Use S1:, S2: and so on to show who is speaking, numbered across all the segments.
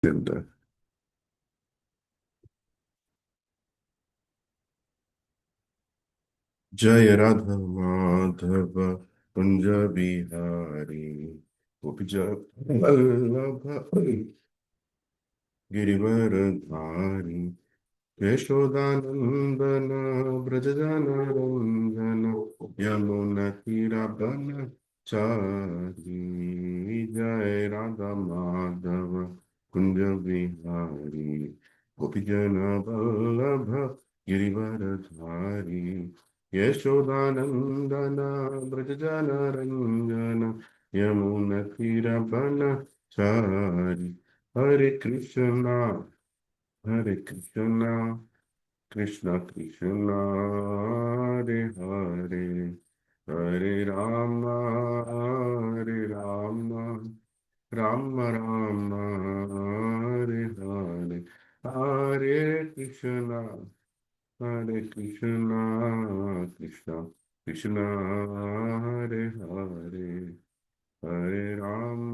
S1: अंदर। जय राधा माधव कुंज बिहारी गोपी वल्लभ गिरिवर धारी यशोदानंदन ब्रजजनरंजन यमुनतीरावन चारी। जय राधा माधव कुंज बिहारी गोपीजन वल्लभ गिरिवर धारी यशोदानंदन ब्रजजनरंजन यमुनतीरावन चारी। हरे कृष्णा कृष्णा कृष्णा हरे हरे हरे राम राम राम हरे हरे हरे कृष्णा कृष्णा कृष्णा हरे हरे हरे राम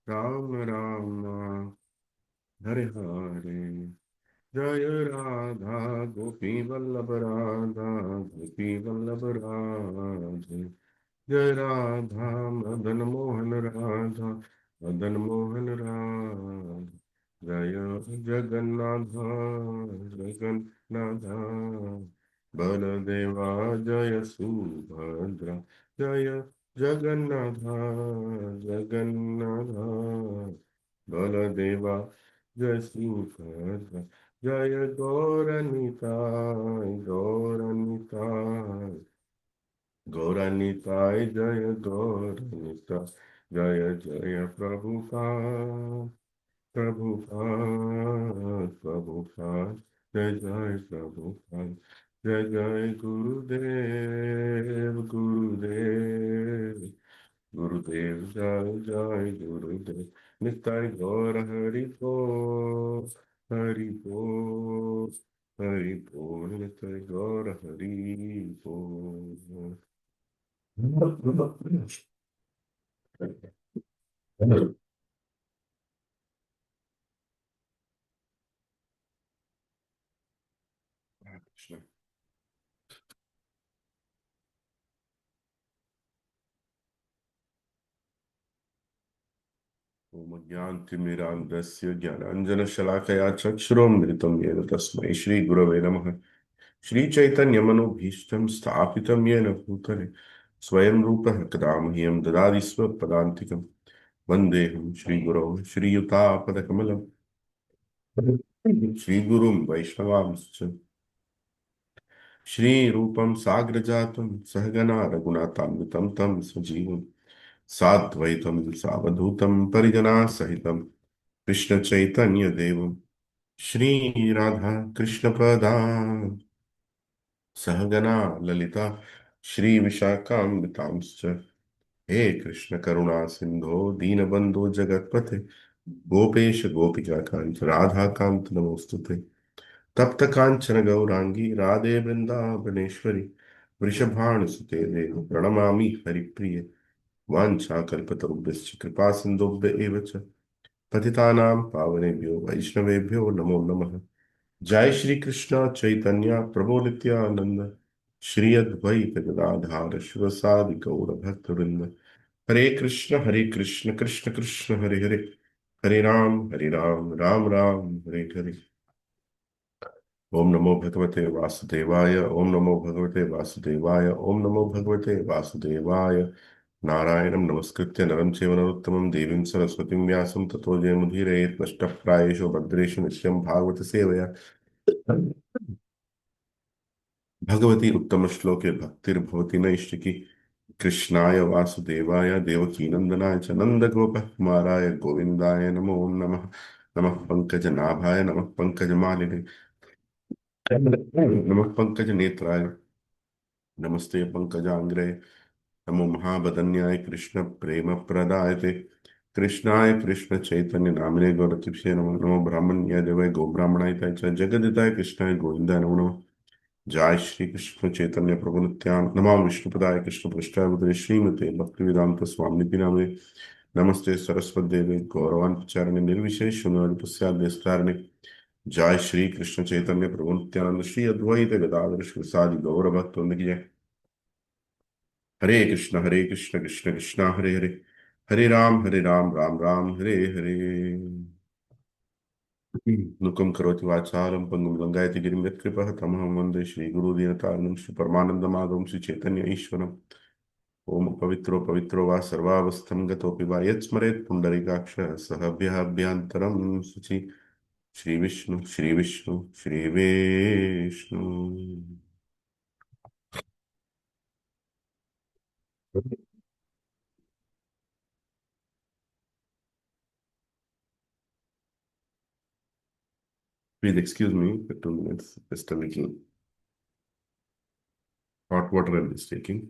S1: राम राम हरे हरे। जय राधा गोपी वल्लभ राधा गोपी वल्लभ राधे। जय राधा मदन मोहन राधा मदन मोहन राधा। जय जगन्नाथ जगन्नाथ बलदेवा जय सुभद्रा। जय जगन्नाथ जगन्नाथ बलदेवा जय सुभद्रा। जय गौरनिताय जय गौरनिताय। जय जय प्रभुपाद जय जय प्रभुपाद। जय जय गुरुदेव गुरुदेव जय जय गुरुदेव। निताय गौर हरि बोल हरि बोल हरि बोल निताय गौर हरि बोल। कृष्ण। ओम ज्ञानतिमिरान्धस्य ज्ञानाञ्जनशलाकया चक्षुरोन्मिलितं येन तस्मै श्रीगुरवे नमः। श्रीचैतन्यमनोभीष्टं स्थापितं येन भूतले स्वयं रूपः कदा मह्यं ददाति स्वपदान्तिकं। वन्देऽहं श्रीगुरौ श्रीयुतापदकमलं श्रीगुरुं वैष्णवांश्च श्रीरूपं साग्रजातं सहगना रघुनाथान्वितं तं सजीवं साद्वैतं सावधूतं परिजनासहितं कृष्णचैतन्यदेवं श्रीराधा कृष्णपदान् सहगना ललिता श्रीविशाखान्वितांश्च। हे कृष्ण करुणा सिंधो दीनबंधो जगत्पते गोपेश गोपिका कांत राधा कांत नमोस्तुते। तप्त कांचन गौरांगी राधे वृंदावनेश्वरी वृषभानुसुते देव प्रणमामि हरिप्रिये। वाञ्छाकल्पतरुभ्यश्च कृपा सिन्धुभ्य एव च पतितानां पावनेभ्यो वैष्णवेभ्यो नमो नमः। जय श्री कृष्ण चैतन्य प्रभु नित्यानंद श्री अद्वैत गदाधार शिवसादि गौर भक्तवृंद। हरे कृष्ण कृष्ण कृष्ण हरे हरे हरे राम राम राम हरे हरे। ओम नमो भगवते वासुदेवाय ओम नमो भगवते वासुदेवाय ओम नमो भगवते वासुदेवाय। नारायणं नमस्कृत्य नरं चैव नरोत्तमं देवीं सरस्वतीं व्यासं ततो जयमुदीरयेत्। नष्टप्रायेषु भद्रेषु नित्यं भागवत सेवया भगवती उत्तम श्लोके भक्तिर्भवति नैष्टिकी। कृष्णाय वासुदेवाय देवकीनंदनाय च नंदगोपकुमाराय गोविन्दाय नमो नमः। नमः पंकजनाभाय नमः पंकजमालिने नमः पंकजनेत्राय नमस्ते पंकजांग्रे। नमो महावदन्याय कृष्ण प्रेम प्रदायते कृष्णाय कृष्ण चैतन्य नामिने गौरतिषे नमो नमो ब्राह्मण्याय देवाय गो ब्राह्मणाय च जगदिताय कृष्णाय गोविन्दाय नमो नमः। जय श्री कृष्ण चैतन्य प्रभु नित्यान नमामि विष्णुपदाय कृष्ण पृष्ठाय श्रीमते भक्तिवेदांत स्वामी नामे नमस्ते सरस्वती देवी गौरवान्विचारिणे निर्विशेष शून्यवादी जय श्री कृष्ण चैतन्य प्रभु नित्यानंद श्री अद्वैत गदाधर श्रीवासादि गौर भक्तवृंद की जय। हरे कृष्ण कृष्ण कृष्ण हरे हरे, हरे राम राम राम हरे हरे। नुकं करोति वाचालं पङ्गुं लङ्घयति गिरिं यत्कृपः तमहं वन्दे श्रीगुरुदीनतारिणं श्री परमानन्दमाधवं श्री चैतन्य ईश्वरम्। ओम पवित्रो पवित्रो वा सर्वावस्थं गतोऽपि वा यत्स्मरेत् पुण्डरीकाक्षः सः अभ्यन्तरं शुचि। Shri Vishnu Shri Vishnu Shri Vishnu. Please excuse me for 2 minutes. Just a little hot water I'm just taking.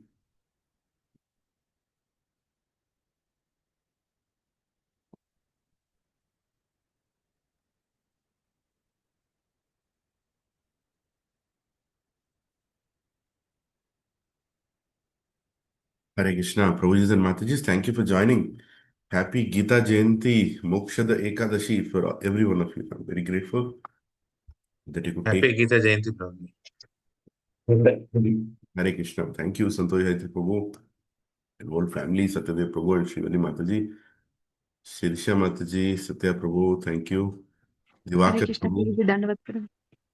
S1: Hare Krishna, Prabhujis and Matajis, thank you for joining. Happy Gita Jayanti, Mokshada Ekadashi for every one of you. I'm very grateful that you could take.
S2: Happy Gita Jayanti प्रभु।
S1: Hare Krishna. Thank you, Santosh Haitri Prabhu, and whole family, Satyadev Prabhu and Srivali Mataji, Shirisha Mataji, Satya Prabhu, thank you.
S3: Hare
S1: Divakar
S3: Krishna Prabhu
S1: Prabhu,
S3: जी दंडवत प्रणाम।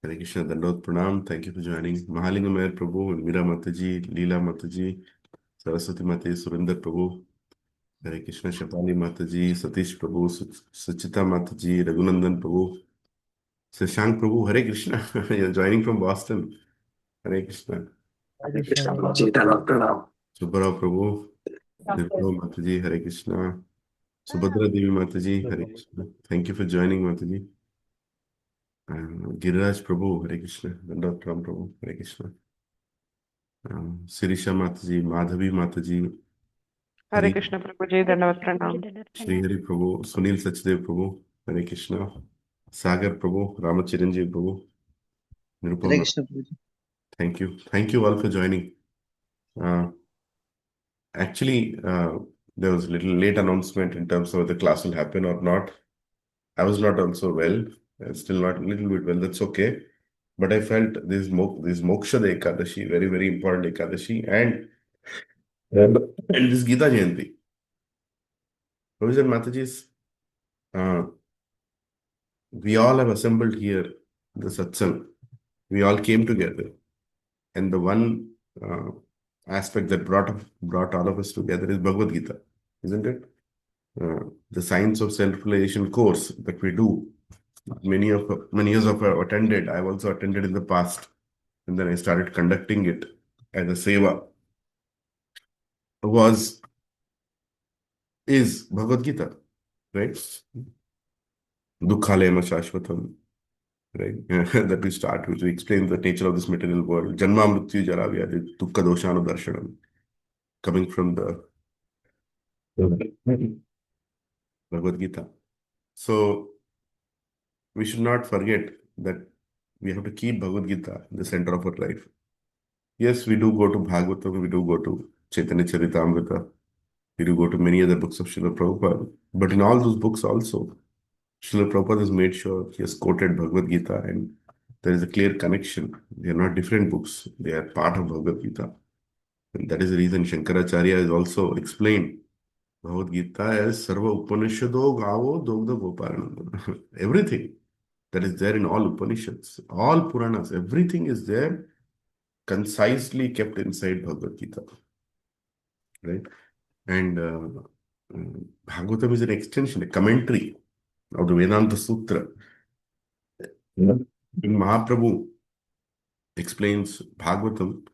S1: Hare Krishna, Dandot Pranam, thank you for joining. Mahalingam Mayor Prabhu, Mira Mataji, Leela Mataji, Saraswati Mataji, Surinder Prabhu, Hare Krishna, Shapali Mataji, Satish Prabhu, Suchita Mataji, Raghunandan Prabhu, Sashank Prabhu, Hare Krishna. You're joining from Boston. Hare Krishna. Subbarao Prabhu, Nirmala Mataji, Hare Krishna. Subhadra Devi Mataji, Hare Krishna. Thank you for joining, Mataji. Giriraj Prabhu, Hare Krishna. Dandot Ram Prabhu, Hare Krishna. Sirisha Mataji, Madhavi Mataji,
S4: Hare
S1: Hari
S4: Krishna प्रभु जी दंडवत प्रणाम।
S1: Shri Hari Prabhu, Sunil Sachdev Prabhu, Hare Krishna. Sagar Prabhu, Ramachiranjeev Prabhu,
S5: Hare
S1: Nirupama.
S5: Krishna Prabhu ji.
S1: Thank you. Thank you all for joining. Uh, actually, there was a little late announcement in terms of whether the class will happen or not. I was not also well, still not a little bit well. That's okay. But I felt this Moksha Ekadashi, very, very important Ekadashi, and this Gita Jayanti. Professor Mataji's, uh, we all have assembled here, the satsang. We all came together. And the one aspect that brought all of us together is Bhagavad Gita, isn't it? The science of self-realization course that we do. Many of us have attended. I've also attended in the past, and then I started conducting it as a seva. Is Bhagavad Gita, right? Dukkhalayama Shashvatam, right? That we start with. We explain the nature of this material world. Janma Mrityu Jara Vyadhi Dukkha Doshanu Darshanam, coming from the Bhagavad Gita. So we should not forget that we have to keep Bhagavad Gita in the center of our life. Yes, we do go to Bhagavatam, we do go to Chaitanya Charitamrita, we do go to many other books of Srila Prabhupada. But in all those books also, Srila Prabhupada has made sure he has quoted Bhagavad Gita, and there is a clear connection. They are not different books, they are part of Bhagavad Gita. And that is the reason Shankaracharya has also explained Bhagavad Gita as Sarva Upanishado Gavo Dogda Goparananda. Everything that is there in all Upanishads, all Puranas, everything is there concisely kept inside Bhagavad Gita, right? And Bhagavatam is an extension, a commentary of the Vedanta Sutra. When Mahaprabhu explains Bhagavatam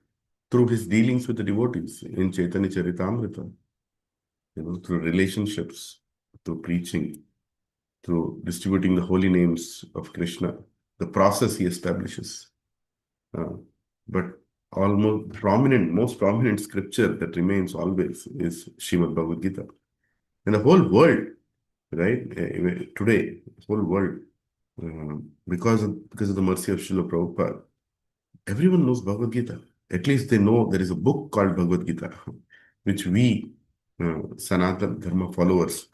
S1: through his dealings with the devotees in Chaitanya Charitamrita, through relationships, through preaching, through distributing the holy names of Krishna, the process he establishes. But most prominent scripture that remains always is Srimad Bhagavad Gita. And the whole world, right, today, the whole world, because of the mercy of Srila Prabhupada, everyone knows Bhagavad Gita. At least they know there is a book called Bhagavad Gita, which we Sanatana Dharma followers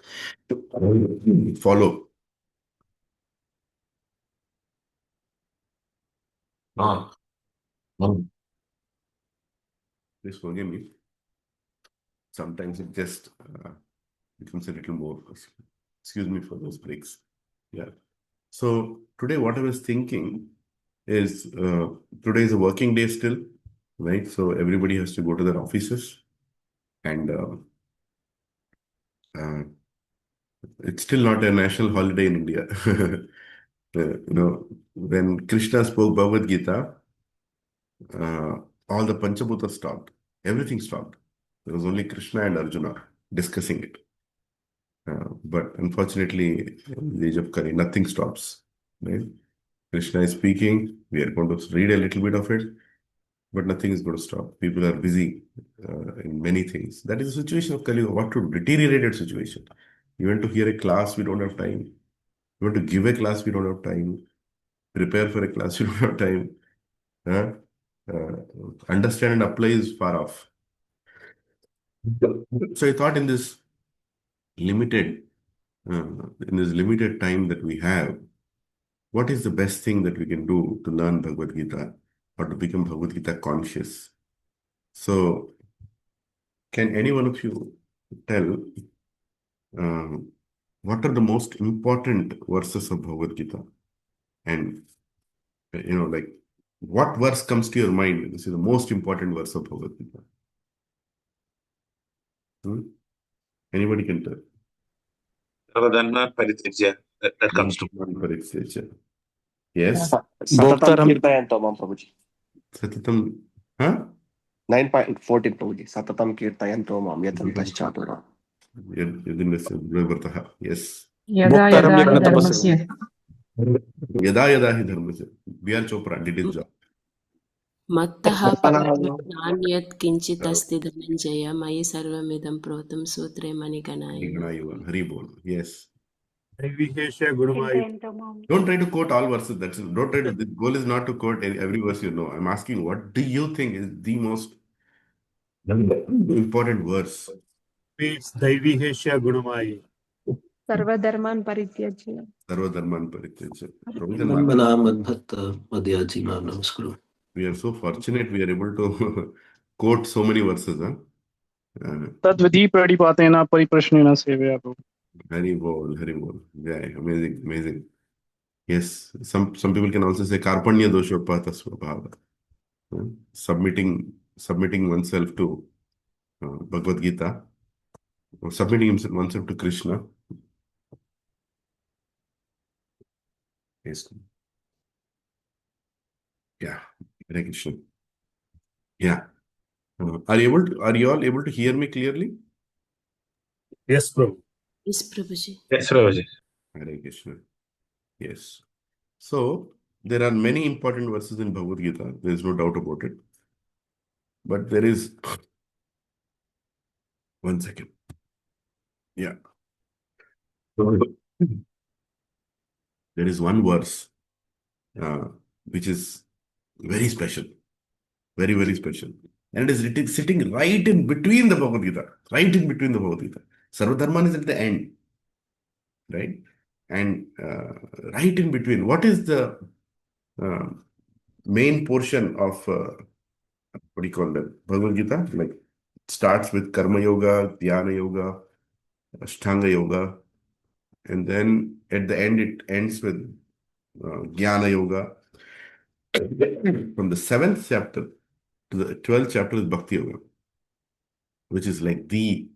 S1: to follow. Please forgive me. Sometimes it just becomes a little more. Excuse me for those breaks. Yeah. So today, what I was thinking is today is a working day still, right? So everybody has to go to their offices, and it's still not a national holiday in India. When Krishna spoke Bhagavad Gita, all the Panchabhutas stopped. Everything stopped. There was only Krishna and Arjuna discussing it. But unfortunately, in the age of Kali, nothing stops. Right? Krishna is speaking. We are going to read a little bit of it, but nothing is going to stop. People are busy in many things. That is the situation of Kali. What to deteriorated situation. You want to hear a class, we don't have time. You want to give a class, we don't have time. Prepare for a class, we don't have time. Huh? Understand and apply is far off. So I thought limited, in this limited time that we have, what is the best thing that we can do to learn Bhagavad Gita or to become Bhagavad Gita conscious? So, can any one of you tell what are the most important verses of Bhagavad Gita? And, like, what verse comes to your mind? This is the most important verse of Bhagavad Gita. Anybody can tell.
S2: Sarvadharma Parityajya. That comes to
S1: Yes.
S3: Satatam Kirtayanto Mam Prabhuji.
S1: Satatam. Huh?
S3: 9.14 Prabhuji. Satatam Kirtayanto Mam Yatantaschatura.
S1: Yes.
S4: Yada
S3: Bhoktaram
S4: yada hi
S3: Yajna
S4: dharmasya.
S1: Yada yada hi dharmasya. B.R. Chopra did his job.
S5: मत्तः परमान्यत् किञ्चित् अस्ति धनञ्जय मयि सर्वमिदं प्रोतं सूत्रे मणिगणाय
S1: Hari bol. Yes.
S6: Don't
S1: Don't try to quote all verses. Don't try to. The goal is not to quote every verse you know. I'm asking, what do you think is the most important verse?
S7: It's Daivihesha Gurumai.
S6: Sarvadharman Parityajya.
S1: Sarvadharman Parityajya. We are so fortunate we are able to quote so many verses. Huh?
S7: Tadvidi Pradipatena Pariprashnena Sevya.
S1: Hari bol, Hari bol. Yeah, amazing, amazing. Yes, some people can also say Karpanya Doshopata Swabhava. Submitting oneself to Bhagavad Gita, or submitting oneself to Krishna. Yes. Yeah, Hare Krishna. Yeah. Are you all able to hear me clearly?
S7: Yes, Prabhu.
S5: Yes, Prabhuji.
S2: Yes, Prabhuji.
S1: Hare Krishna. Yes. So there are many important verses in Bhagavad Gita. There is no doubt about it. But there is one second. Yeah. There is one verse which is very special. Very, very special. And it is sitting right in between the Bhagavad Gita. Right in between the Bhagavad Gita. Sarvadharman is at the end. Right? And right in between. What is the main portion of, what do you call that? Bhagavad Gita? Like, it starts with Karma Yoga, Dhyana Yoga, Ashtanga Yoga. And then at the end, it ends with Jnana Yoga. From the 7th chapter to the 12th chapter is Bhakti Yoga, which is like the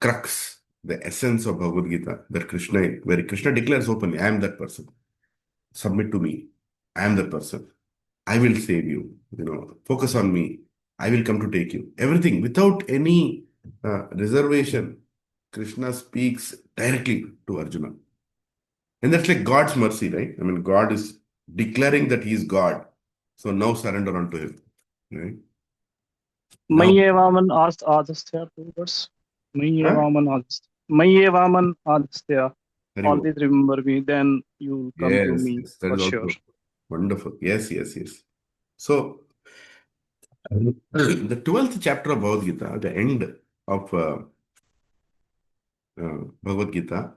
S1: crux, the essence of Bhagavad Gita, where Krishna declares openly, I am that person. Submit to me. I am that person. I will save you. Focus on me. I will come to take you. Everything without any reservation. Krishna speaks directly to Arjuna. And that's like God's mercy, right? I mean, God is declaring that he is God. So now surrender unto him. Right?
S7: Mayyevaman Adastya, verse. Mayyevaman Adastya. Always remember me, then you come to me
S1: yes, that
S7: for
S1: is
S7: sure.
S1: also wonderful. Yes. So The 12th chapter of Bhagavad Gita, the end of Bhagavad Gita,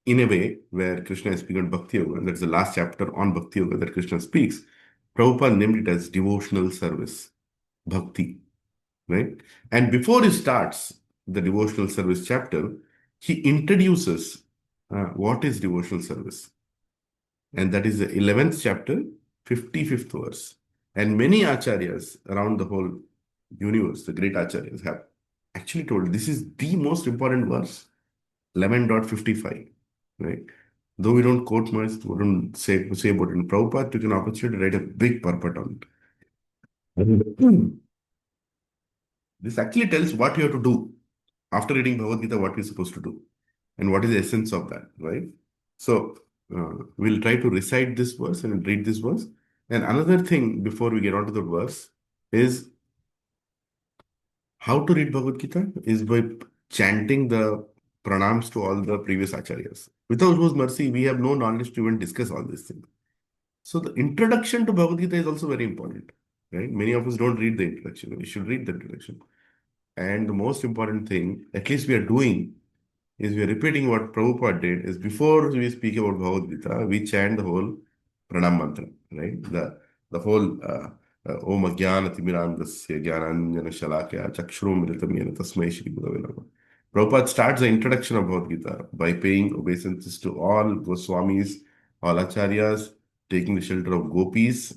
S1: in a way where Krishna is speaking on Bhakti Yoga, that's the last chapter on Bhakti Yoga that Krishna speaks. Prabhupada named it as devotional service, Bhakti, right? And before he starts the devotional service chapter, he introduces what is devotional service. And that is the 11th chapter, 55th verse. And many acharyas around the whole universe, the great acharyas, have actually told this is the most important verse, 11.55, right? Though we don't quote much, we don't say about it. And Prabhupada took an opportunity to write a big purport on it. This actually tells what you have to do after reading Bhagavad Gita, what you're supposed to do, and what is the essence of that, right? So we'll try to recite this verse and read this verse. And another thing before we get onto the verse is how to read Bhagavad Gita is by chanting the pranams to all the previous acharyas. Without whose mercy, we have no knowledge to even discuss all these things. So the introduction to Bhagavad Gita is also very important, right? Many of us don't read the introduction. We should read the introduction. And the most important thing, at least we are doing, is we are repeating what Prabhupada did, is before we speak about Bhagavad Gita, we chant the whole pranam mantra, right? The whole Om Ajnana Timirandasya Jnananjana Shalakya Chakshuru Mritam Yena Tasmai Shri Gurave Namah. Prabhupada starts the introduction of Bhagavad Gita by paying obeisances to all Goswamis, all Acharyas, taking the shelter of Gopis,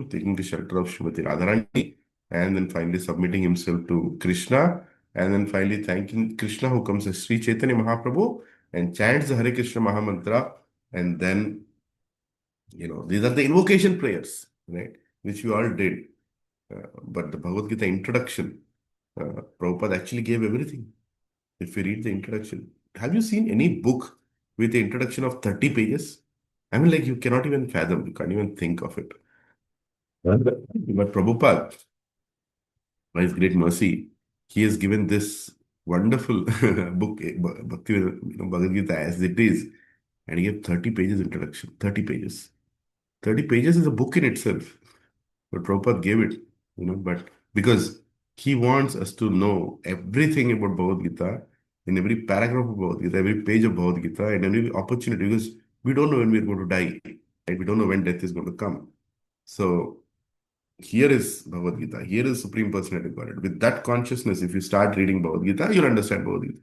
S1: taking the shelter of Srimati Radharani, and then finally submitting himself to Krishna, and then finally thanking Krishna, who comes as Sri Chaitanya Mahaprabhu and chants the Hare Krishna Mahamantra. And then, these are the invocation prayers, right, which we all did. But the Bhagavad Gita introduction, Prabhupada actually gave everything. If you read the introduction, have you seen any book with the introduction of 30 pages? I mean, like, you cannot even fathom, you can't even think of it. But Prabhupada, by his great mercy, he has given this wonderful book, Bhakti Bhagavad Gita as it is, and he gave 30 pages introduction. 30 pages. 30 pages is a book in itself. But Prabhupada gave it, but because he wants us to know everything about Bhagavad Gita, in every paragraph of Bhagavad Gita, every page of Bhagavad Gita, and every opportunity, because we don't know when we're going to die, right? We don't know when death is going to come. So here is Bhagavad Gita, here is Supreme Personality of Godhead. With that consciousness, if you start reading Bhagavad Gita, you'll understand Bhagavad Gita.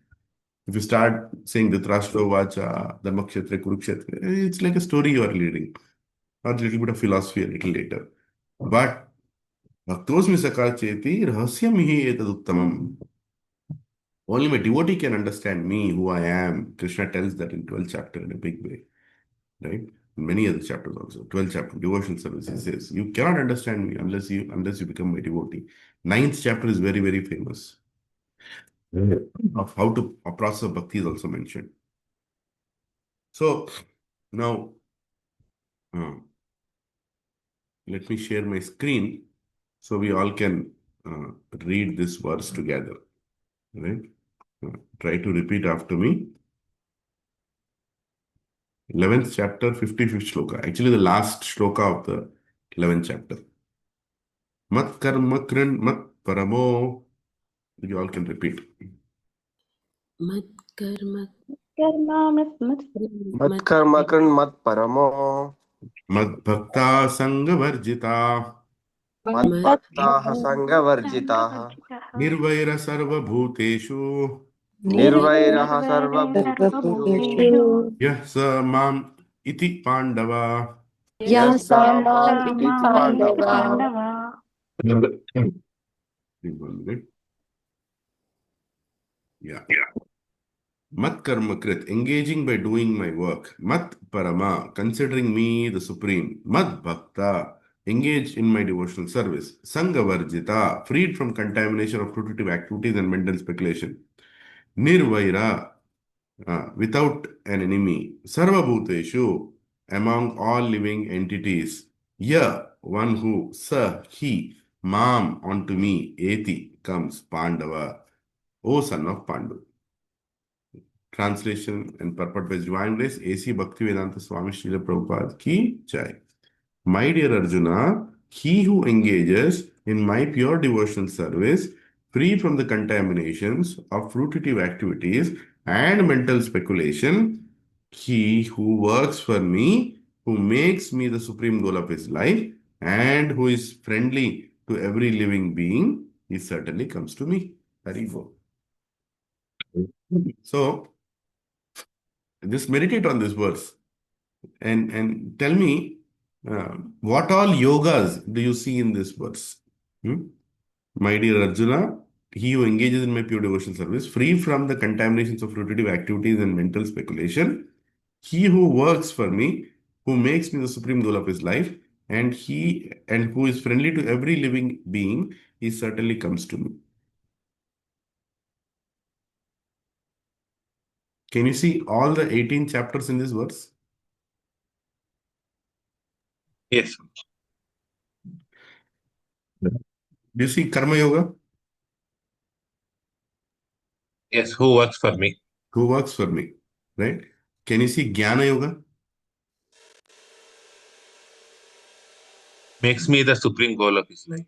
S1: If you start saying Dhritarashtra Vacha, Dharmakshetra, Kurukshetra, it's like a story you are reading, or a little bit of philosophy a little later. But Bhaktosmi Saka Cheti Rahasyam hi etad uttamam. Only my devotee can understand me, who I am. Krishna tells that in 12th chapter in a big way, right? Many other chapters also. 12th chapter, devotional service, he says, you cannot understand me unless you become my devotee. 9th chapter is very, very famous. Of how to a process of bhakti is also mentioned. So now let me share my screen so we all can read this verse together. Right? Try to repeat after me. 11th chapter, 55th shloka. Actually, the last shloka of the 11th chapter. Mat karma kran mat paramo. You all can repeat.
S5: Mat karma
S3: Mat karma kran mat paramo.
S1: Mad bhakta sangha varjita.
S3: Mat bhaktaha sangha varjitaha.
S1: Nirvaira sarva bhuteshu.
S3: Nirvairaha sarva bhuteshu.
S1: Yah sa mam iti pandava.
S3: Yasamam iti pandava.
S1: 1 minute. Yeah. Mat karma krit, engaging by doing my work. Mat parama, considering me the supreme. Mat bhakta, engaged in my devotional service. Sangha varjita, freed from contamination of fruitive activities and mental speculation. Nirvaira, without an enemy. Sarva bhuteshu, among all living entities. Ya, one who, sa, he, mam, onto me, eti, comes, Pandava, O son of Pandu. Translation and purport by Divine Grace, A.C. Bhaktivedanta Swami Srila Prabhupada ki jai. My dear Arjuna, he who engages in my pure devotional service, free from the contaminations of fruitive activities and mental speculation. He who works for me, who makes me the supreme goal of his life, and who is friendly to every living being, he certainly comes to me. Haribo. So, just meditate on this verse and tell me what all yogas do you see in this verse? Hmm? My dear Arjuna, he who engages in my pure devotional service, free from the contaminations of fruitive activities and mental speculation, he who works for me, who makes me the supreme goal of his life, and who is friendly to every living being, he certainly comes to me. Can you see all the 18 chapters in this verse?
S2: Yes.
S1: Do you see Karma Yoga?
S2: Yes. Who works for me?
S1: Who works for me? Right? Can you see Jnana Yoga?
S2: Makes me the supreme goal of his life.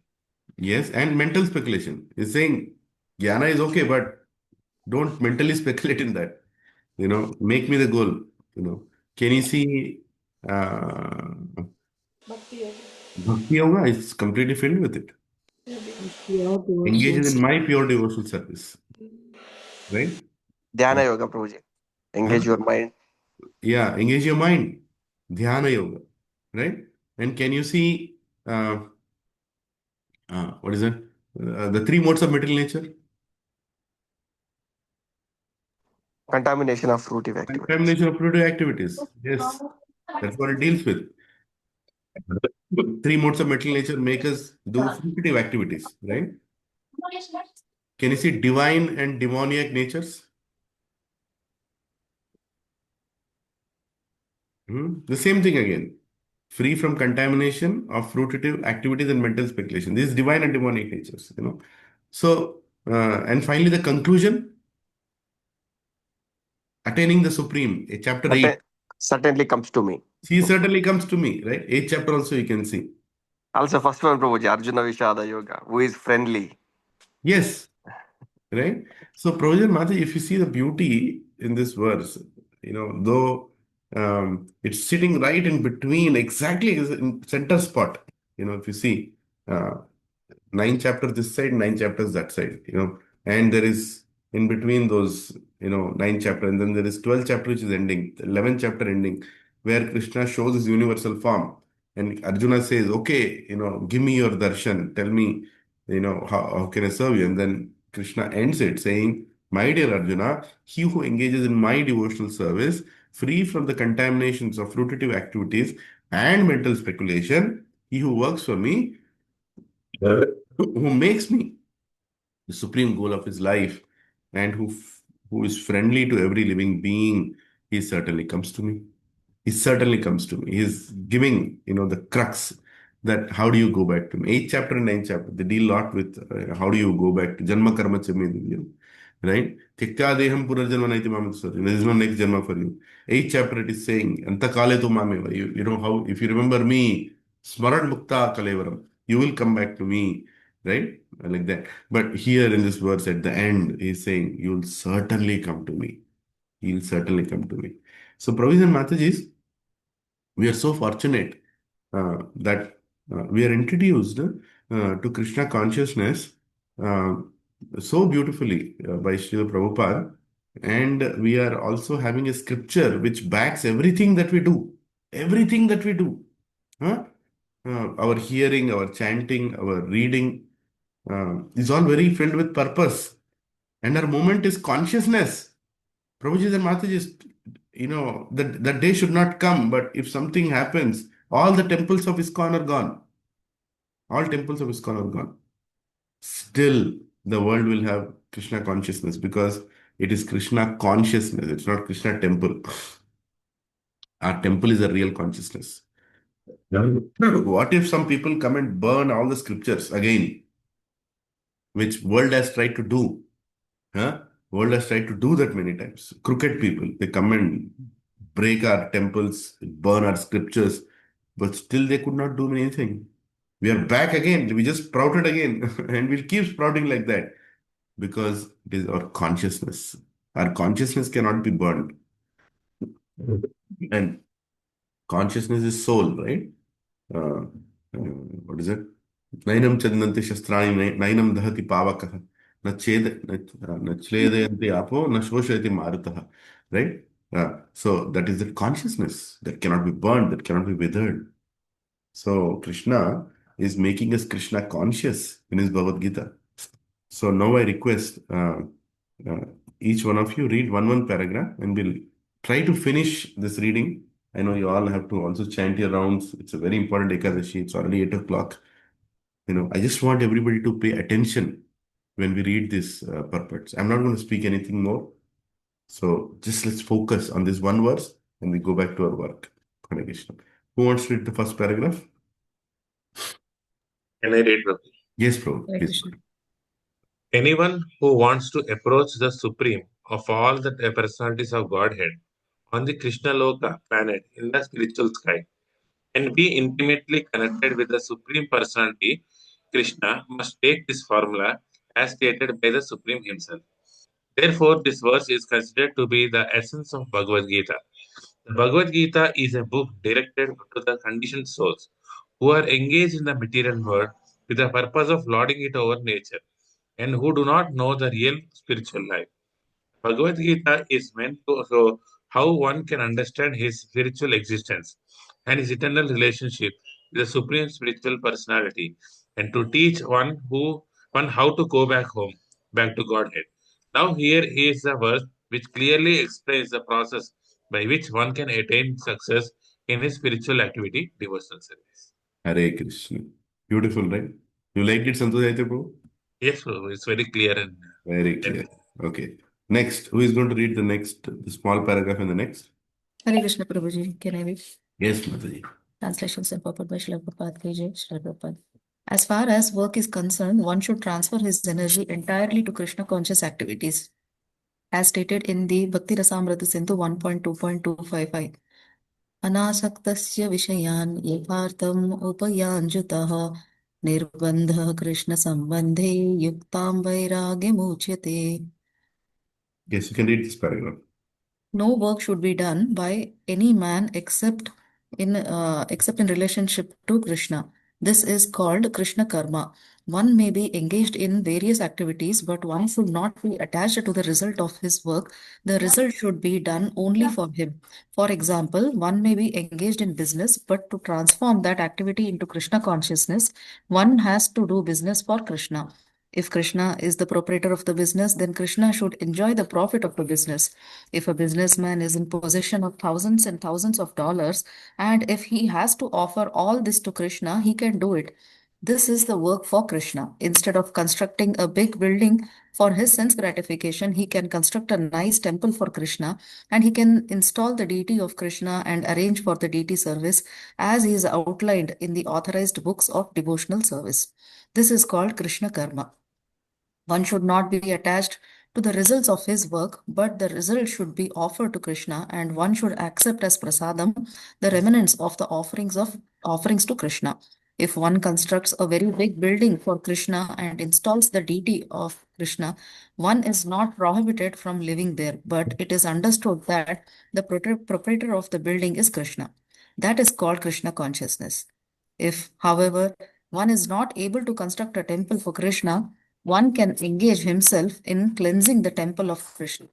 S1: Yes, and mental speculation. Is saying Jnana is okay, but don't mentally speculate in that. Make me the goal. Can you see Bhakti Yoga is completely filled with it.
S5: Pure
S1: Engages in
S5: devotions.
S1: my pure devotional service. Right?
S3: Dhyana yoga, Prabhuji. Engage
S1: Huh?
S3: your mind.
S1: Yeah, engage your mind. Dhyana Yoga. Right? And can you see what is that? The three modes of material nature?
S3: Contamination of fruitive activities.
S1: Contamination of fluid activities. Yes, that's what it deals with. Three modes of material nature make us do fruitive activities, right? Can you see divine and demoniac natures? The same thing again. Free from contamination of fruitive activities and mental speculation. These divine and demonic natures. So, and finally, the conclusion, attaining the supreme, chapter 8.
S3: Certainly comes to me.
S1: He certainly comes to me, right? 8th chapter also you can see.
S3: Also, first one, Prabhuji, Arjuna Vishada Yoga, who is friendly.
S1: Yes, right? So, Projan Mata, if you see the beauty in this verse, though it's sitting right in between, exactly in center spot. If you see, uh, 9 chapters this side, 9 chapters that side. And there is in between those, 9 chapter, and then there is 12th chapter which is ending, the 11th chapter ending, where Krishna shows his universal form. And Arjuna says, okay, give me your darshan, tell me, how can I serve you? And then Krishna ends it saying, my dear Arjuna, he who engages in my devotional service, free from the contaminations of fruitive activities and mental speculation, he who works for me, who makes me the supreme goal of his life, and who is friendly to every living being, he certainly comes to me. He certainly comes to me. He's giving, the crux that how do you go back to me? 8th chapter and 9th chapter, they deal a lot with how do you go back to Janma Karma Chamedivya, right? Tyakta Deham Purarjanma Naiti Mamam. There is no next Janma for you. 8th chapter it is saying, Antakale tu mameva. You know how, if you remember me, Smaran Mukta Kalevaram, you will come back to me, right? Like that. But here in this verse at the end, he's saying, you'll certainly come to me. He'll certainly come to me. So, Provision Mataji, we are so fortunate that we are introduced to Krishna consciousness uh, so beautifully by Srila Prabhupada, and we are also having a scripture which backs everything that we do. Everything that we do. Huh? Our hearing, our chanting, our reading is all very filled with purpose. And our moment is consciousness. Prabhuji and Mataji, that day should not come, but if something happens, all the temples of ISKCON are gone. All temples of ISKCON are gone. Still, the world will have Krishna consciousness because it is Krishna consciousness. It's not Krishna temple. Our temple is a real consciousness. What if some people come and burn all the scriptures again, which world has tried to do? Huh? World has tried to do that many times. Crooked people, they come and break our temples, burn our scriptures, but still they could not do anything. We are back again. We just sprouted again, and we'll keep sprouting like that because it is our consciousness. Our consciousness cannot be burned, and consciousness is soul, right? Uh, what is it? Nainam chadanti shastrani nainam dahati pavakah na chledayanti apo na shoshayati marutah, right? So that is the consciousness that cannot be burned, that cannot be withered. So Krishna is making us Krishna conscious in his Bhagavad Gita. So now I request uh, each one of you read one paragraph, and we'll try to finish this reading. I know you all have to also chant your rounds. It's a very important Ekadashi. It's already 8 o'clock. I just want everybody to pay attention when we read these purports. I'm not going to speak anything more. So just let's focus on this one verse and we go back to our work. Hare Krishna. Who wants to read the first paragraph?
S2: Can I read, Prabhu?
S1: Yes, Prabhu.
S8: Hare
S1: Please.
S8: Krishna.
S2: Anyone who wants to approach the Supreme of all the personalities of Godhead on the Krishna Loka planet in the spiritual sky and be intimately connected with the Supreme Personality, Krishna must take this formula as stated by the Supreme himself. Therefore, this verse is considered to be the essence of Bhagavad Gita. The Bhagavad Gita is a book directed to the conditioned souls who are engaged in the material world with the purpose of lording it over nature and who do not know the real spiritual life. Bhagavad Gita is meant to show how one can understand his spiritual existence and his eternal relationship with the supreme spiritual personality, and to teach one how to go back home, back to Godhead. Now here is a verse which clearly explains the process by which one can attain success in his spiritual activity, devotional service.
S1: Hare Krishna. Beautiful, right? You liked it, Santosh Prabhu?
S2: Yes, Prabhu, it's very clear and
S1: Very clear. Okay. Next, who is going to read the small paragraph in the next?
S8: Hare Krishna Prabhuji. Can I read?
S1: Yes, Mataji.
S8: Translations and purport by Srila Prabhupada KJ, Srila Prabhupada. As far as work is concerned, one should transfer his energy entirely to Krishna conscious activities. As stated in the Bhakti Rasamrita Sindhu 1.2.255. Anasaktasya vishayan yathartam upayanjutah nirbandha Krishna sambandhe yuktam vairagya muchyate.
S1: Yes, you can read this paragraph.
S8: No work should be done by any man except in relationship to Krishna. This is called Krishna karma. One may be engaged in various activities, but one should not be attached to the result of his work. The result should be done only for him. For example, one may be engaged in business, but to transform that activity into Krishna consciousness, one has to do business for Krishna. If Krishna is the proprietor of the business, then Krishna should enjoy the profit of the business. If a businessman is in possession of thousands and thousands of dollars, and if he has to offer all this to Krishna, he can do it. This is the work for Krishna. Instead of constructing a big building for his sense gratification, he can construct a nice temple for Krishna, and he can install the deity of Krishna and arrange for the deity service as is outlined in the authorized books of devotional service. This is called Krishna karma. One should not be attached to the results of his work, but the result should be offered to Krishna, and one should accept as prasadam the remnants of the offerings to Krishna. If one constructs a very big building for Krishna and installs the deity of Krishna, one is not prohibited from living there, but it is understood that the proprietor of the building is Krishna. That is called Krishna consciousness. If, however, one is not able to construct a temple for Krishna, one can engage himself in cleansing the temple of Krishna.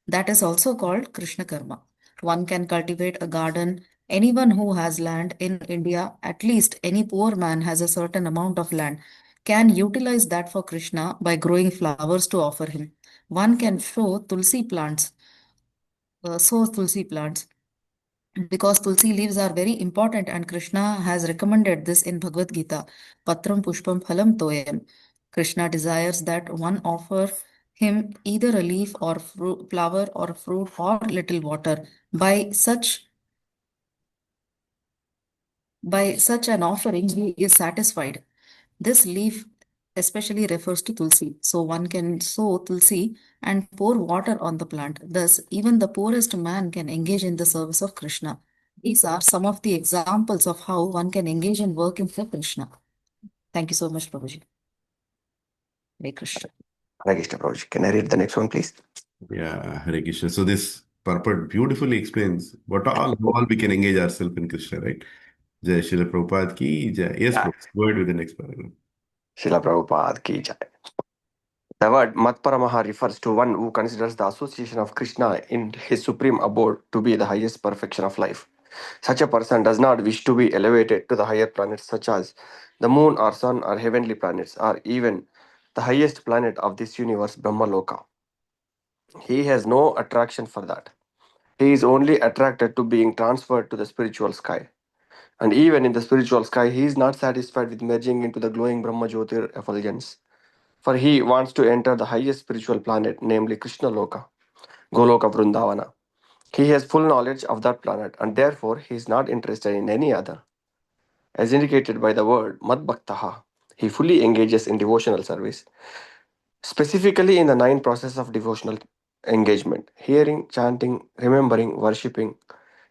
S8: That is also called Krishna karma. One can cultivate a garden. Anyone who has land in India, at least any poor man has a certain amount of land, can utilize that for Krishna by growing flowers to offer him. One can sow tulsi plants because tulsi leaves are very important, and Krishna has recommended this in Bhagavad Gita. Patram pushpam phalam toyam. Krishna desires that one offer him either a leaf or flower or fruit or little water. By such an offering, he is satisfied. This leaf especially refers to tulsi. So one can sow tulsi and pour water on the plant. Thus, even the poorest man can engage in the service of Krishna. These are some of the examples of how one can engage in working for Krishna. Thank you so much, Prabhuji. Hare Krishna.
S3: Hare Krishna, Prabhuji. Can I read the next one, please?
S1: Yeah, Hare Krishna. So this purport beautifully explains how all we can engage ourselves in Krishna, right? Jai Srila Prabhupada ki Jai. Yes,
S3: Yeah.
S1: please. Go ahead with the next paragraph.
S3: Srila Prabhupada ki jai. The word Matparamaha refers to one who considers the association of Krishna in his supreme abode to be the highest perfection of life. Such a person does not wish to be elevated to the higher planets such as the moon or sun or heavenly planets or even the highest planet of this universe, Brahmaloka. He has no attraction for that. He is only attracted to being transferred to the spiritual sky. And even in the spiritual sky, he is not satisfied with merging into the glowing Brahma Jyotir effulgence. For he wants to enter the highest spiritual planet, namely Krishna Loka, Goloka Vrindavana. He has full knowledge of that planet and therefore he is not interested in any other. As indicated by the word Madbhaktaha, he fully engages in devotional service, specifically in the 9 processes of devotional engagement: hearing, chanting, remembering, worshipping,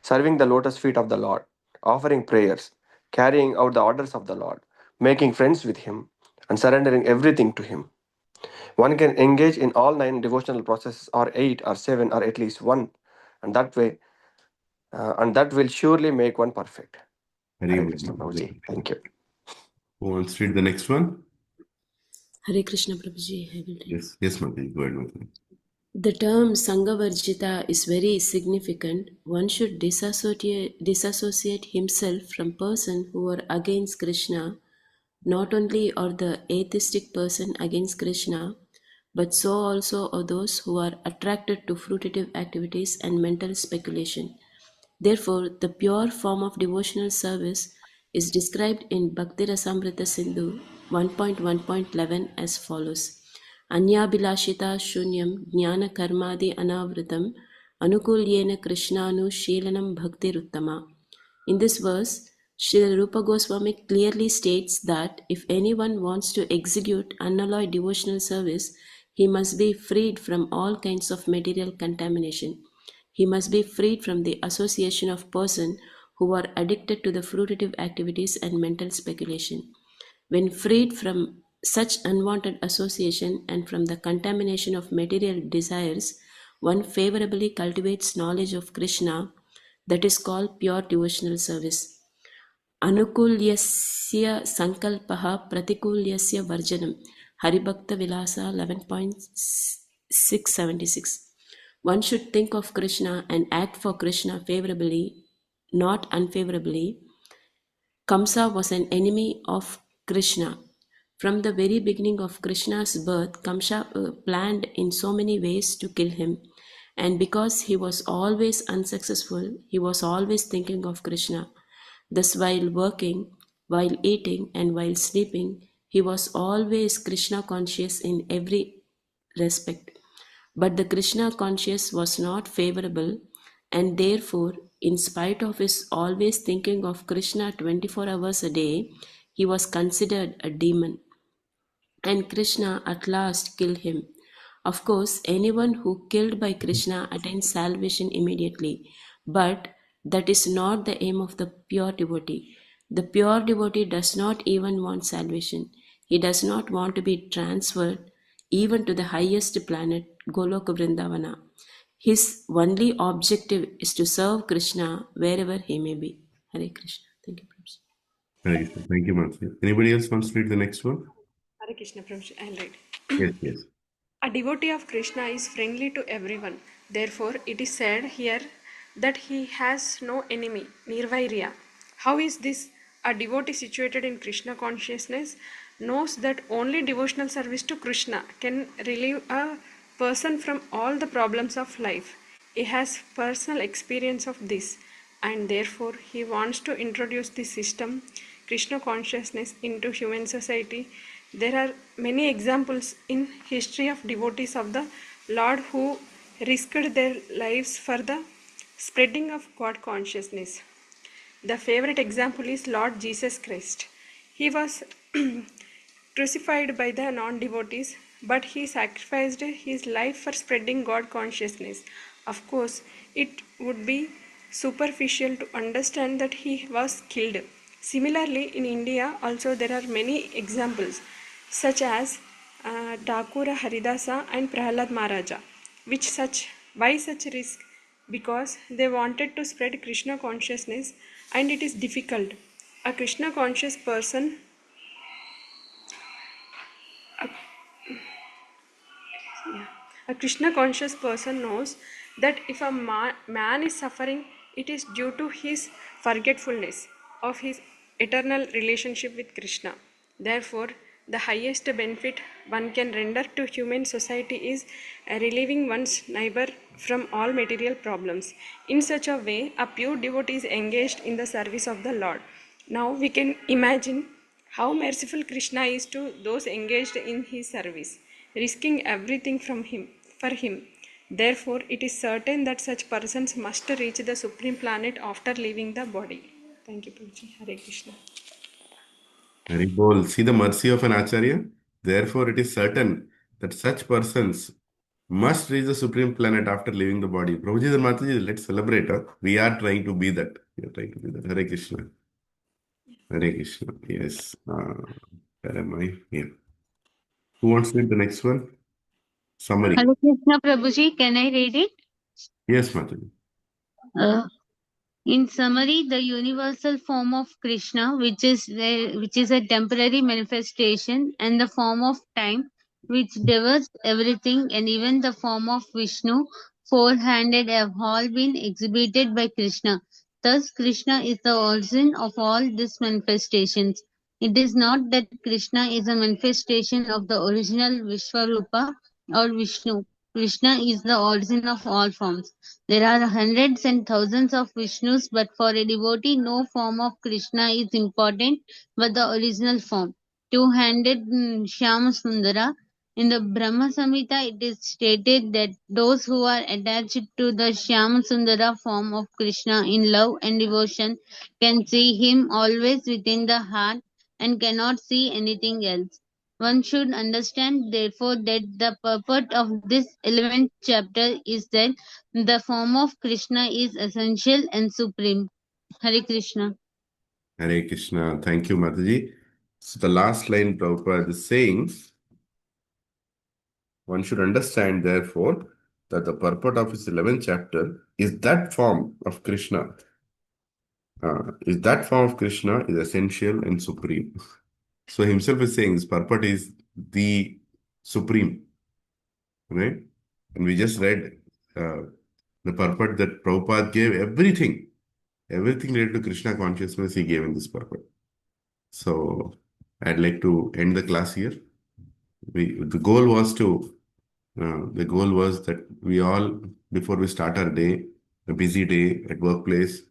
S3: serving the lotus feet of the Lord, offering prayers, carrying out the orders of the Lord, making friends with Him, and surrendering everything to Him. One can engage in all 9 devotional processes, or 8, or 7, or at least one, and that way, and that will surely make one perfect. Hare Krishna, Prabhuji. Thank you.
S1: Who wants to read the next one?
S5: Hare Krishna Prabhuji, I will read.
S1: Yes, Mataji. Go ahead, Mataji.
S5: The term Sangavarjita is very significant. One should disassociate himself from persons who are against Krishna. Not only are the atheistic person against Krishna, but so also are those who are attracted to fruitive activities and mental speculation. Therefore, the pure form of devotional service is described in Bhakti Rasamrita Sindhu 1.1.11 as follows. Anyabhilashita shunyam jnana karmadi anavritam anukulyena krishnanu shelanam bhakti ruttama. In this verse, Srila Rupa Goswami clearly states that if anyone wants to execute unalloyed devotional service, he must be freed from all kinds of material contamination. He must be freed from the association of persons who are addicted to the fruitive activities and mental speculation. When freed from such unwanted association and from the contamination of material desires, one favorably cultivates knowledge of Krishna, that is called pure devotional service. Anukulyasya sankalpaha pratikulyasya varjanam. Haribhakta Vilasa 11.676. One should think of Krishna and act for Krishna favorably, not unfavorably. Kamsa was an enemy of Krishna. From the very beginning of Krishna's birth, Kamsa planned in so many ways to kill him. And because he was always unsuccessful, he was always thinking of Krishna. Thus, while working, while eating, and while sleeping, he was always Krishna conscious in every respect. But the Krishna conscious was not favorable, and therefore, in spite of his always thinking of Krishna 24 hours a day, he was considered a demon. And Krishna at last killed him. Of course, anyone who killed by Krishna attains salvation immediately, but that is not the aim of the pure devotee. The pure devotee does not even want salvation. He does not want to be transferred even to the highest planet, Goloka Vrindavana. His only objective is to serve Krishna wherever he may be. Hare Krishna. Thank you, Prabhupada.
S1: Hare Krishna. Thank you, Mataji. Anybody else wants to read the next one?
S6: Hare Krishna Prabhuji, I'll read.
S1: Yes.
S6: A devotee of Krishna is friendly to everyone. Therefore, it is said here that he has no enemy, Nirvairya. How is this? A devotee situated in Krishna consciousness knows that only devotional service to Krishna can relieve a person from all the problems of life. He has personal experience of this, and therefore he wants to introduce this system, Krishna consciousness, into human society. There are many examples in history of devotees of the Lord who risked their lives for the spreading of God consciousness. The favorite example is Lord Jesus Christ. He was crucified by the non-devotees, but he sacrificed his life for spreading God consciousness. Of course, it would be superficial to understand that he was killed. Similarly, in India also there are many examples such as Thakura Haridasa and Prahalad Maharaja. Why such risk? Because they wanted to spread Krishna consciousness and it is difficult. A Krishna conscious person A Krishna conscious person knows that if a man is suffering, it is due to his forgetfulness of his eternal relationship with Krishna. Therefore, the highest benefit one can render to human society is relieving one's neighbor from all material problems. In such a way, a pure devotee is engaged in the service of the Lord. Now we can imagine how merciful Krishna is to those engaged in his service, risking everything for him. Therefore, it is certain that such persons must reach the supreme planet after leaving the body. Thank you, Prabhuji. Hare Krishna.
S1: Very bold. See the mercy of an Acharya? Therefore, it is certain that such persons must reach the supreme planet after leaving the body. Prabhuji and Mataji, let's celebrate. Huh? We are trying to be that. We are trying to be that. Hare Krishna. Hare Krishna. Yes. Where am I? Here. Who wants to read the next one? Summary.
S9: Hare Krishna Prabhuji, can I read it?
S1: Yes, Mataji.
S9: Uh, in summary, the universal form of Krishna, which is a temporary manifestation, and the form of time, which devours everything, and even the form of Vishnu, four-handed, have all been exhibited by Krishna. Thus, Krishna is the origin of all these manifestations. It is not that Krishna is a manifestation of the original Vishwarupa or Vishnu. Krishna is the origin of all forms. There are hundreds and thousands of Vishnus, but for a devotee, no form of Krishna is important but the original form. Two-handed Shyama Sundara. In the Brahma Samhita, it is stated that those who are attached to the Shyama Sundara form of Krishna in love and devotion can see him always within the heart and cannot see anything else. One should understand, therefore, that the purport of this 11th chapter is that the form of Krishna is essential and supreme. Hare Krishna.
S1: Hare Krishna. Thank you, Mataji. So the last line Prabhupada is saying, one should understand, therefore, that the purport of his 11th chapter is that form of Krishna. Is essential and supreme. So himself is saying his purport is the supreme. Right? And we just read the purport that Prabhupada gave everything related to Krishna consciousness he gave in this purport. So I'd like to end the class here. The goal was that we all, before we start our day, a busy day at workplace,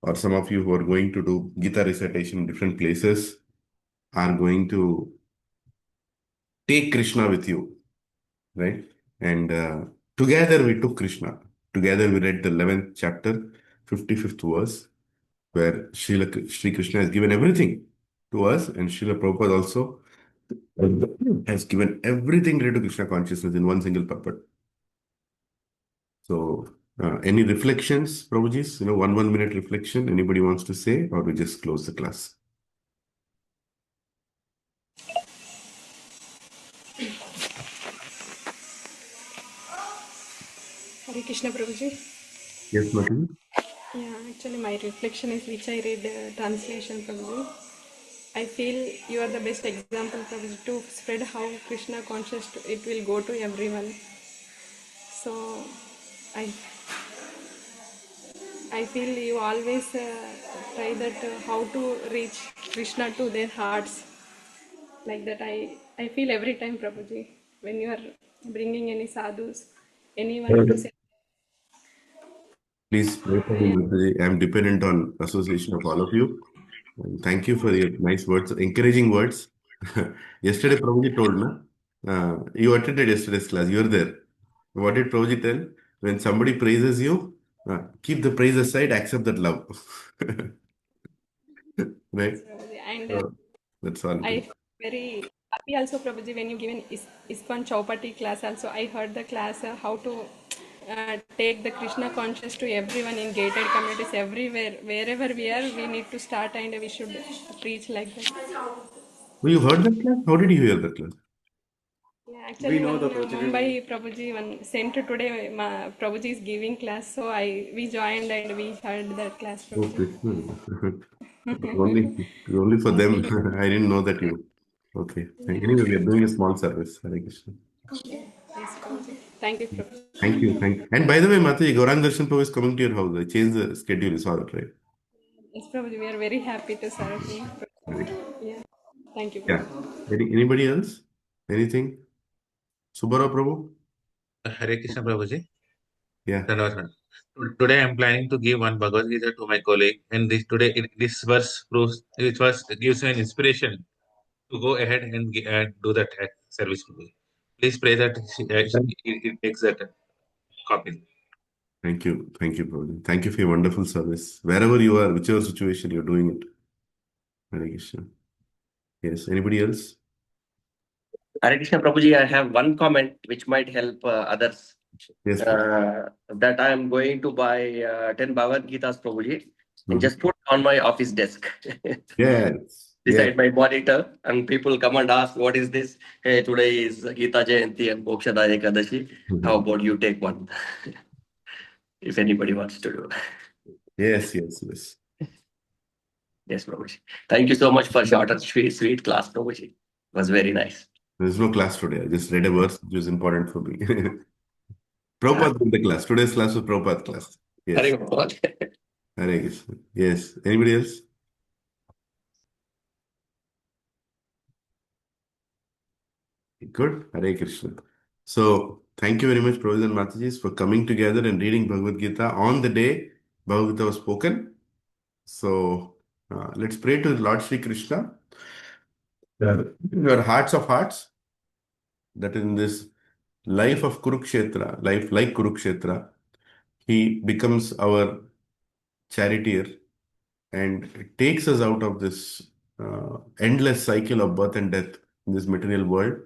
S1: or some of you who are going to do Gita recitation in different places, are going to take Krishna with you, right? And together we took Krishna. Together we read the 11th chapter, 55th verse, where Sri Krishna has given everything to us, and Srila Prabhupada also has given everything related to Krishna consciousness in one single purport. So, any reflections, Prabhujis? 1 minute reflection. Anybody wants to say, or we just close the class?
S6: Hare Krishna Prabhuji.
S1: Yes, Mati.
S6: Yeah, actually my reflection is which I read translation Prabhuji. I feel you are the best example Prabhuji to spread how Krishna conscious it will go to everyone. So I feel you always try that how to reach Krishna to their hearts. Like that I feel every time Prabhuji when you are bringing any sadhus, anyone to say.
S1: Please pray for me, Mataji. I'm dependent on association of all of you. And thank you for your nice words, encouraging words. Yesterday, Prabhuji told, you attended yesterday's class, you were there. What did Prabhuji tell? When somebody praises you, keep the praise aside, accept that love. Right?
S6: And
S1: So, that's all.
S6: I feel very happy also Prabhuji when you given ISKCON Chaupati class also. I heard the class how to take the Krishna conscious to everyone in gated communities everywhere. Wherever we are, we need to start and we should preach like that.
S1: Well, you heard that class? How did you hear that class?
S6: Yeah, actually, Mumbai Prabhuji sent today. Prabhuji is giving class, so we joined and we heard that class.
S1: Oh, Krishna. only for them. I didn't know that you. Okay. Anyway, we are doing a small service. Hare Krishna.
S6: Yes, Prabhuji. Thank you, Prabhuji.
S1: Thank you. And by the way, Mataji, Gaurang Darshan Prabhu is coming to your house. I changed the schedule. You saw that, right?
S6: Yes, Prabhuji, we are very happy to serve you.
S1: Right.
S6: Yeah. Thank you,
S1: Yeah.
S6: Prabhuji.
S1: Anybody else? Anything? Subbarao Prabhu?
S2: Hare Krishna Prabhuji.
S1: Yeah.
S2: Today I am planning to give one Bhagavad Gita to my colleague, and this verse proves, this verse gives me an inspiration to go ahead and do that service. Please pray that it takes that copy.
S1: Thank you. Thank you, Prabhu. Thank you for your wonderful service. Wherever you are, whichever situation you're doing it. Hare Krishna. Yes. Anybody else?
S3: Hare Krishna Prabhuji, I have one comment which might help others.
S1: Yes.
S3: That I am going to buy 10 Bhagavad Gitas, Prabhuji, and just put on my office desk.
S1: Yes.
S3: Beside my monitor, and people come and ask, what is this? Hey, today is Gita Jayanti and Mokshadaya Ekadashi. How about you take one? If anybody wants to do.
S1: Yes.
S3: Yes, Prabhuji. Thank you so much for short and sweet class, Prabhuji. It was very nice.
S1: There's no class today. I just read a verse which is important for me. Prabhupada in the class. Today's class was Prabhupada class. Yes. Hare Krishna. Yes. Anybody else? Good. Hare Krishna. So, thank you very much, Prabhupada and Matajis, for coming together and reading Bhagavad Gita on the day Bhagavad Gita was spoken. So, let's pray to Lord Sri Krishna. Your hearts of hearts, that in this life of Kurukshetra, life like Kurukshetra, he becomes our charioteer and takes us out of this endless cycle of birth and death in this material world.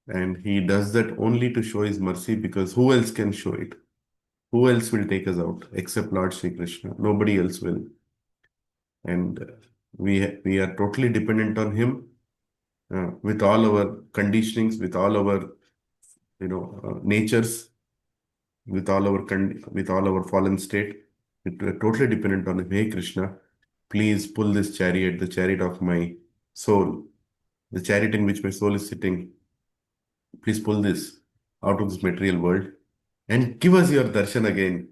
S1: And he does that only to show his mercy, because who else can show it? Who else will take us out except Lord Sri Krishna? Nobody else will. And we are totally dependent on him with all our conditionings, with all our natures, with all our fallen state. We're totally dependent on him. Hey Krishna, please pull this chariot, the chariot of my soul, the chariot in which my soul is sitting. Please pull this out of this material world and give us your darshan again.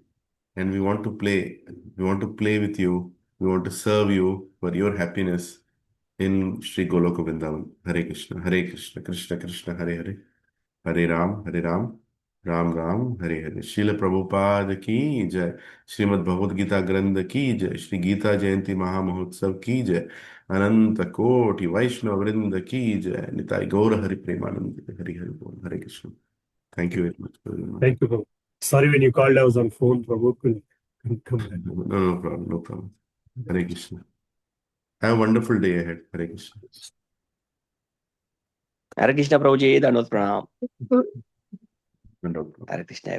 S1: And we want to play. We want to play with you. We want to serve you for your happiness in Sri Goloka Vrindavan. Hare Krishna, Krishna Krishna, Hare Hare, Hare Ram, Ram Ram, Hare Hare. Srila Prabhupada ki jai. Srimad Bhagavad Gita Grantha ki jai. Shri Gita Jayanti Mahamahotsav ki jai. Ananta Koti Vaishnava Vrinda ki jai. Nitai Gaura Hari Premanand. Hare Hare Bol. Hare Krishna. Thank you very much.
S10: Thank you, Prabhu. Sorry, when you called, I was on phone. Prabhu couldn't come back.
S1: No problem. Hare Krishna. Have a wonderful day ahead. Hare Krishna.
S3: Hare Krishna Prabhuji, Danot Pranam.
S1: Wonderful.
S3: Hare Krishna.